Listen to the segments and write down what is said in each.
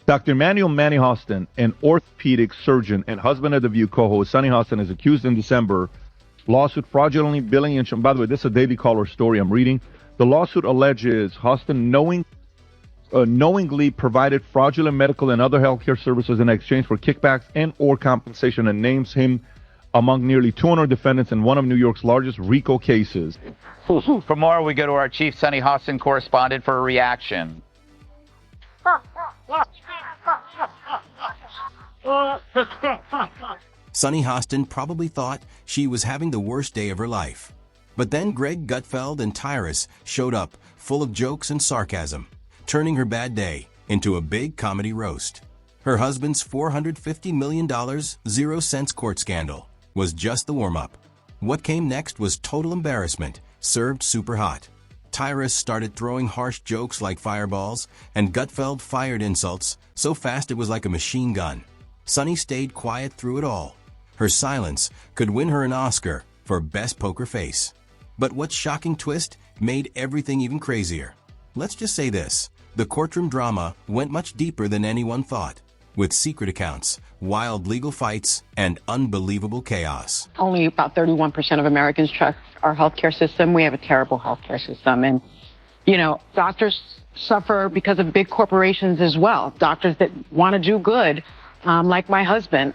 Dr. Emmanuel Manny Hostin, an orthopedic surgeon and husband of The View co-host Sunny Hostin, is accused in December lawsuit fraudulently billing insurance. By the way, this is a Daily Caller story I'm reading. The lawsuit alleges Hostin knowingly provided fraudulent medical and other healthcare services in exchange for kickbacks and or compensation, and names him among nearly 200 defendants in one of New York's largest RICO cases. For more, we go to our chief Sunny Hostin correspondent for a reaction. Sunny Hostin probably thought she was having the worst day of her life. But then Greg Gutfeld and Tyrus showed up, full of jokes and sarcasm, turning her bad day into a big comedy roast. Her husband's $450 million 0-cents court scandal was just the warm-up. What came next was total embarrassment, served super hot. Tyrus started throwing harsh jokes like fireballs, and Gutfeld fired insults so fast it was like a machine gun. Sunny stayed quiet through it all. Her silence could win her an Oscar for Best Poker Face. But what shocking twist made everything even crazier? Let's just say this: the courtroom drama went much deeper than anyone thought, with secret accounts, wild legal fights, and unbelievable chaos. Only about 31% of Americans trust our healthcare system. We have a terrible healthcare system. And, doctors suffer because of big corporations as well. Doctors that want to do good, like my husband,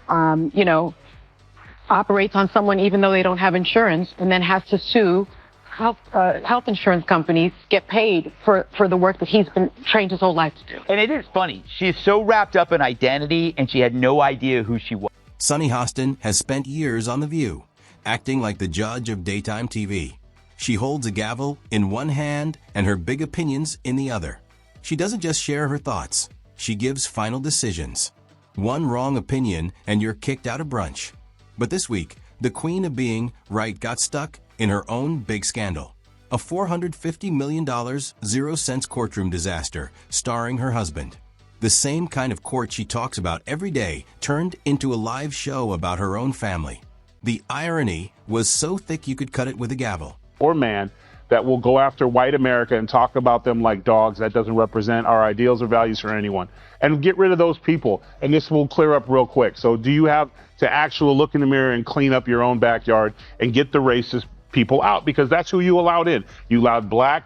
operates on someone even though they don't have insurance, and then has to sue health insurance companies, get paid for the work that he's been trained his whole life to do. And it is funny. She is so wrapped up in identity, and she had no idea who she was. Sunny Hostin has spent years on The View, acting like the judge of daytime TV. She holds a gavel in one hand and her big opinions in the other. She doesn't just share her thoughts. She gives final decisions. One wrong opinion and you're kicked out of brunch. But this week, the queen of being right got stuck in her own big scandal. A $450 million 0-cents courtroom disaster starring her husband. The same kind of court she talks about every day turned into a live show about her own family. The irony was so thick you could cut it with a gavel. Or man that will go after white America and talk about them like dogs. That doesn't represent our ideals or values for anyone. And get rid of those people, and this will clear up real quick. So do you have to actually look in the mirror and clean up your own backyard and get the racist people out? Because that's who you allowed in. You allowed black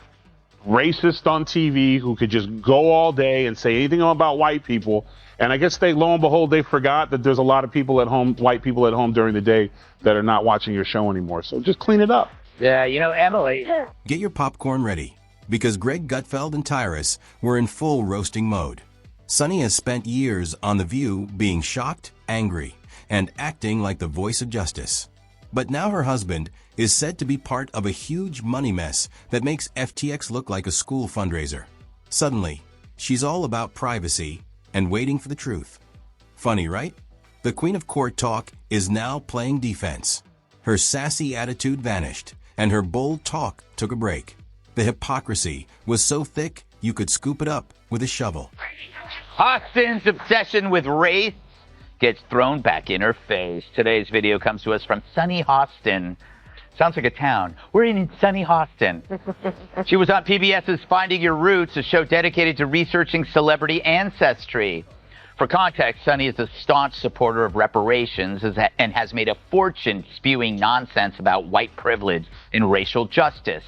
racists on TV who could just go all day and say anything about white people. And I guess lo and behold, they forgot that there's a lot of people at home, white people at home during the day, that are not watching your show anymore. So just clean it up. Yeah, Emily. Get your popcorn ready, because Greg Gutfeld and Tyrus were in full roasting mode. Sunny has spent years on The View being shocked, angry, and acting like the voice of justice. But now her husband is said to be part of a huge money mess that makes FTX look like a school fundraiser. Suddenly, she's all about privacy and waiting for the truth. Funny, right? The queen of court talk is now playing defense. Her sassy attitude vanished, and her bold talk took a break. The hypocrisy was so thick you could scoop it up with a shovel. Hostin's obsession with race gets thrown back in her face. Today's video comes to us from Sunny Hostin. Sounds like a town. We're in Sunny Hostin. She was on PBS's Finding Your Roots, a show dedicated to researching celebrity ancestry. For context, Sunny is a staunch supporter of reparations and has made a fortune spewing nonsense about white privilege and racial justice.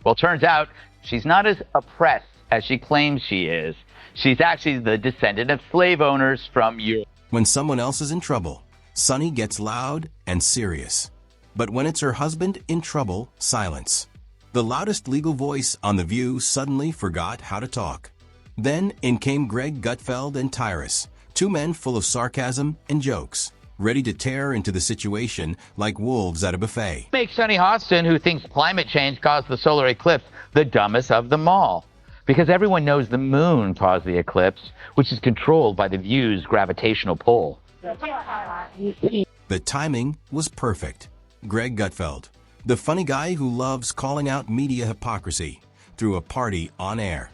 Well, turns out she's not as oppressed as she claims she is. She's actually the descendant of slave owners from Europe. When someone else is in trouble, Sunny gets loud and serious. But when it's her husband in trouble, silence. The loudest legal voice on The View suddenly forgot how to talk. Then in came Greg Gutfeld and Tyrus, two men full of sarcasm and jokes, ready to tear into the situation like wolves at a buffet. Makes Sunny Hostin, who thinks climate change caused the solar eclipse, the dumbest of them all. Because everyone knows the moon caused the eclipse, which is controlled by The View's gravitational pull. The timing was perfect. Greg Gutfeld, the funny guy who loves calling out media hypocrisy, threw a party on air.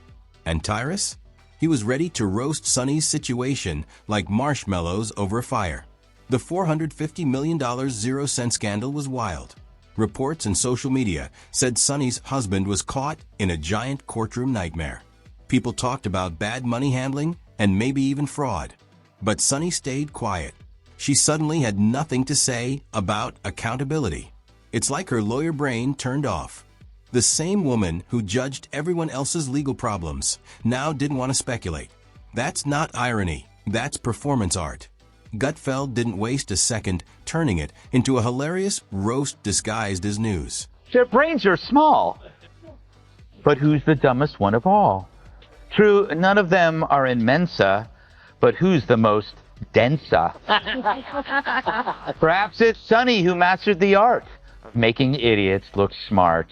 And Tyrus? He was ready to roast Sunny's situation like marshmallows over a fire. The $450 million 0-cent scandal was wild. Reports in social media said Sunny's husband was caught in a giant courtroom nightmare. People talked about bad money handling and maybe even fraud. But Sunny stayed quiet. She suddenly had nothing to say about accountability. It's like her lawyer brain turned off. The same woman who judged everyone else's legal problems now didn't want to speculate. That's not irony, that's performance art. Gutfeld didn't waste a second turning it into a hilarious roast disguised as news. Their brains are small. But who's the dumbest one of all? True, none of them are in Mensa, but who's the most densa? Perhaps it's Sunny who mastered the art of making idiots look smart.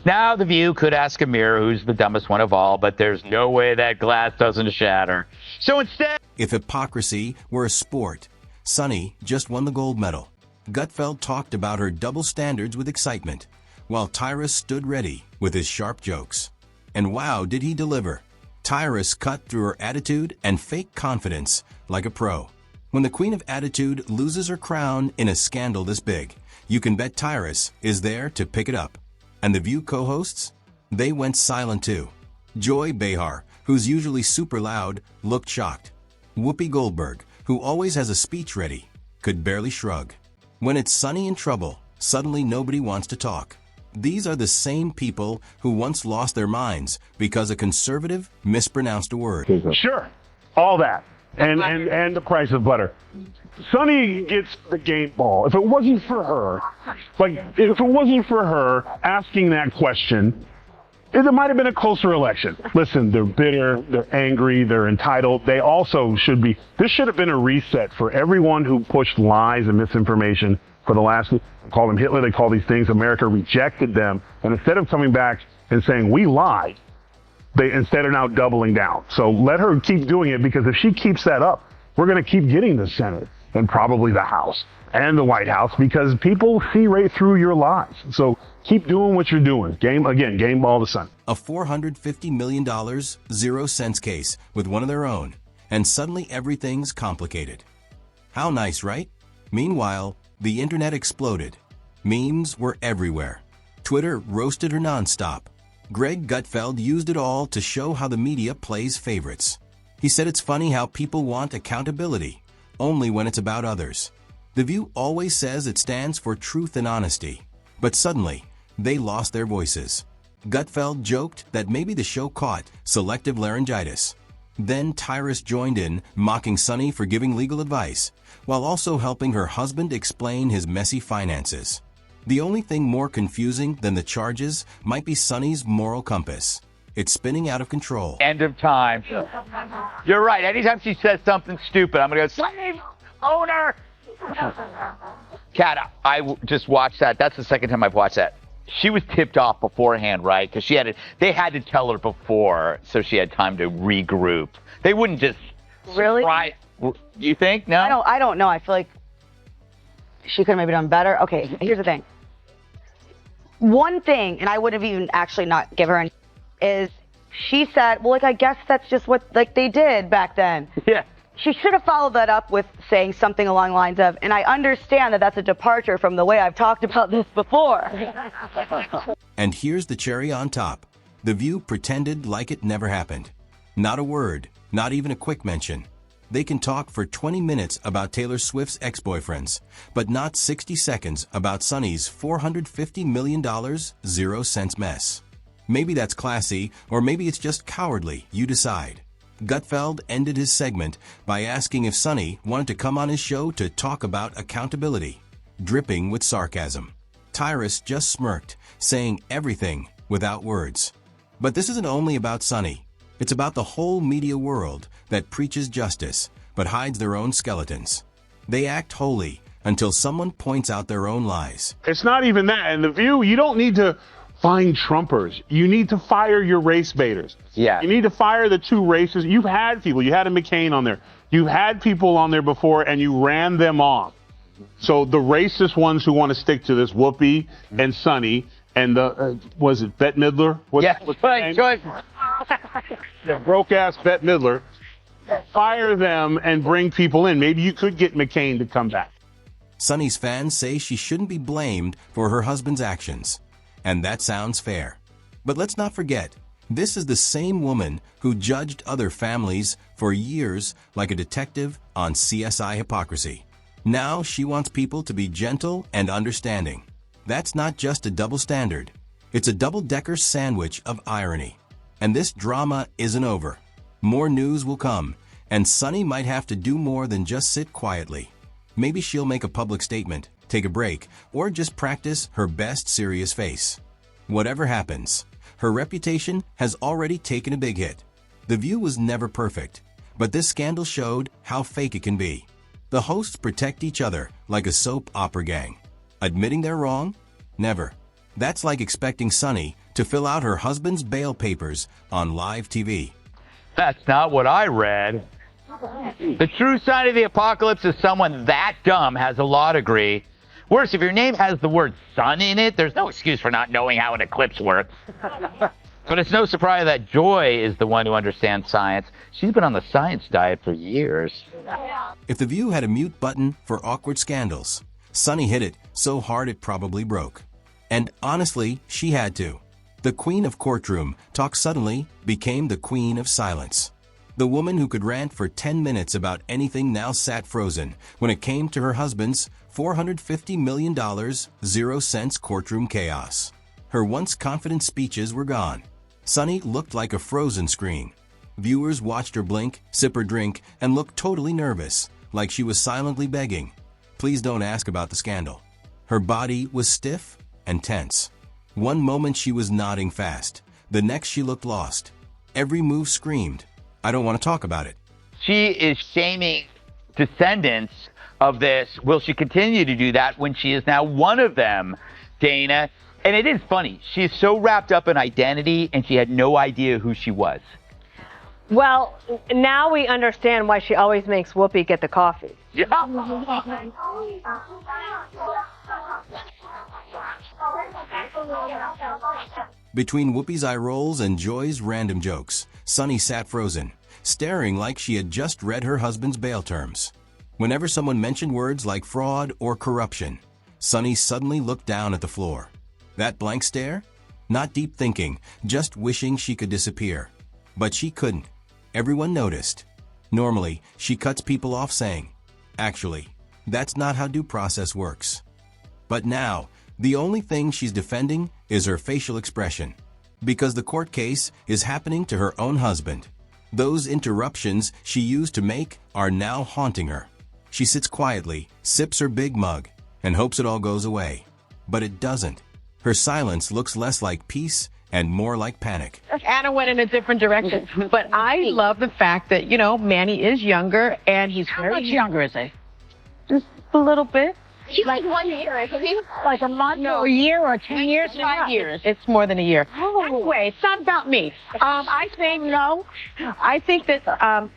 Now The View could ask a mirror who's the dumbest one of all, but there's no way that glass doesn't shatter. So instead... If hypocrisy were a sport, Sunny just won the gold medal. Gutfeld talked about her double standards with excitement, while Tyrus stood ready with his sharp jokes. And wow, did he deliver. Tyrus cut through her attitude and fake confidence like a pro. When the Queen of Attitude loses her crown in a scandal this big, you can bet Tyrus is there to pick it up. And the View co-hosts? They went silent too. Joy Behar, who's usually super loud, looked shocked. Whoopi Goldberg, who always has a speech ready, could barely shrug. When it's Sunny in trouble, suddenly nobody wants to talk. These are the same people who once lost their minds because a conservative mispronounced a word. Sure, all that. And the price of butter. Sunny gets the game ball. If it wasn't for her, asking that question, it might have been a closer election. Listen, they're bitter, they're angry, they're entitled. They also should be. This should have been a reset for everyone who pushed lies and misinformation for the last, call them Hitler, they call these things, America rejected them. And instead of coming back and saying, we lied, they instead are now doubling down. So let her keep doing it, because if she keeps that up, we're going to keep getting the Senate and probably the House and the White House, because people see right through your lies. So keep doing what you're doing. Game ball to Sunny. A $450 million 0-cents case with one of their own, and suddenly everything's complicated. How nice, right? Meanwhile, the internet exploded. Memes were everywhere. Twitter roasted her nonstop. Greg Gutfeld used it all to show how the media plays favorites. He said it's funny how people want accountability, only when it's about others. The View always says it stands for truth and honesty, but suddenly, they lost their voices. Gutfeld joked that maybe the show caught selective laryngitis. Then Tyrus joined in, mocking Sunny for giving legal advice, while also helping her husband explain his messy finances. The only thing more confusing than the charges might be Sunny's moral compass. It's spinning out of control. End of time. You're right. Anytime she says something stupid, I'm going to go, slave owner. Kat, I just watched that. That's the second time I've watched that. She was tipped off beforehand, right? Because they had to tell her before, so she had time to regroup. They wouldn't just Really? Right. You think? No? I don't know. I feel like she could have maybe done better. Okay, here's the thing. One thing, and I would have even actually not give her any, is she said, well, like, I guess that's just what, like, they did back then. Yeah. She should have followed that up with saying something along the lines of, and I understand that that's a departure from the way I've talked about this before. And here's the cherry on top. The View pretended like it never happened. Not a word, not even a quick mention. They can talk for 20 minutes about Taylor Swift's ex-boyfriends, but not 60 seconds about Sunny's $450 million 0-cents mess. Maybe that's classy, or maybe it's just cowardly, you decide. Gutfeld ended his segment by asking if Sunny wanted to come on his show to talk about accountability, dripping with sarcasm. Tyrus just smirked, saying everything without words. But this isn't only about Sunny. It's about the whole media world that preaches justice but hides their own skeletons. They act holy until someone points out their own lies. It's not even that. And The View, you don't need to find Trumpers. You need to fire your race baiters. Yeah. You need to fire the two races. You've had people. You had a McCain on there. You've had people on there before, and you ran them off. So the racist ones who want to stick to this, Whoopi and Sunny, and the, was it Bette Midler? What's her name? The broke-ass Bette Midler. Fire them and bring people in. Maybe you could get McCain to come back. Sunny's fans say she shouldn't be blamed for her husband's actions. And that sounds fair. But let's not forget, This is the same woman who judged other families for years like a detective on CSI Hypocrisy. Now she wants people to be gentle and understanding. That's not just a double standard. It's a double-decker sandwich of irony. And this drama isn't over. More news will come, and Sunny might have to do more than just sit quietly. Maybe she'll make a public statement, take a break, or just practice her best serious face. Whatever happens, her reputation has already taken a big hit. The View was never perfect, but this scandal showed how fake it can be. The hosts protect each other like a soap opera gang. Admitting they're wrong? Never. That's like expecting Sunny to fill out her husband's bail papers on live TV. That's not what I read. The true sign of the apocalypse is someone that dumb has a law degree. Worse, if your name has the word sun in it, there's no excuse for not knowing how an eclipse works. But it's no surprise that Joy is the one who understands science. She's been on the science diet for years. If The View had a mute button for awkward scandals, Sunny hit it so hard it probably broke. And honestly, she had to. The queen of courtroom talk suddenly became the queen of silence. The woman who could rant for 10 minutes about anything now sat frozen when it came to her husband's $450 million, 0 cents courtroom chaos. Her once confident speeches were gone. Sunny looked like a frozen screen. Viewers watched her blink, sip her drink, and look totally nervous, like she was silently begging, "Please don't ask about the scandal." Her body was stiff and tense. One moment she was nodding fast. The next she looked lost. Every move screamed, "I don't want to talk about it." She is shaming descendants of this. Will she continue to do that when she is now one of them, Dana? And it is funny. She is so wrapped up in identity, and she had no idea who she was. Well, now we understand why she always makes Whoopi get the coffee. Yeah. Between Whoopi's eye rolls and Joy's random jokes, Sunny sat frozen, staring like she had just read her husband's bail terms. Whenever someone mentioned words like fraud or corruption, Sunny suddenly looked down at the floor. That blank stare? Not deep thinking, just wishing she could disappear. But she couldn't. Everyone noticed. Normally, she cuts people off saying, "Actually, that's not how due process works." But now, the only thing she's defending is her facial expression. Because the court case is happening to her own husband. Those interruptions she used to make are now haunting her. She sits quietly, sips her big mug, and hopes it all goes away. But it doesn't. Her silence looks less like peace and more like panic. Anna went in a different direction. But I love the fact that, Manny is younger and he's How very much younger is he? Just a little bit. He's like 1 year, isn't he? Like a month or a year or 2 years? 5 years. It's more than a year. Oh. Anyway, it's not about me. I think I think that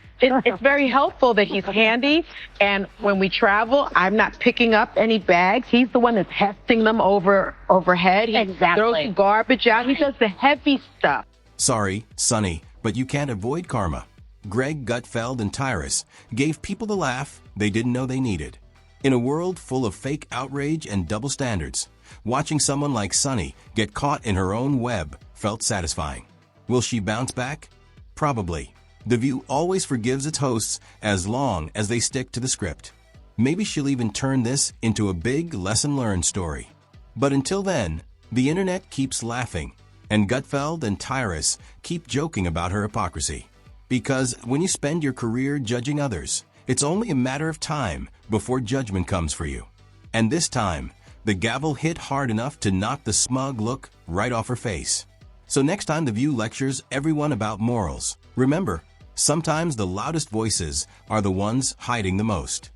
it's very helpful that he's handy, and when we travel, I'm not picking up any bags. He's the one that's hefting them overhead. He throws the garbage out. He does the heavy stuff. Sorry, Sunny, but you can't avoid karma. Greg, Gutfeld, and Tyrus gave people the laugh they didn't know they needed. In a world full of fake outrage and double standards, watching someone like Sunny get caught in her own web felt satisfying. Will she bounce back? Probably. The View always forgives its hosts as long as they stick to the script. Maybe she'll even turn this into a big lesson learned story. But until then, the internet keeps laughing, and Gutfeld and Tyrus keep joking about her hypocrisy. Because when you spend your career judging others, it's only a matter of time before judgment comes for you. And this time, the gavel hit hard enough to knock the smug look right off her face. So next time The View lectures everyone about morals, remember, sometimes the loudest voices are the ones hiding the most.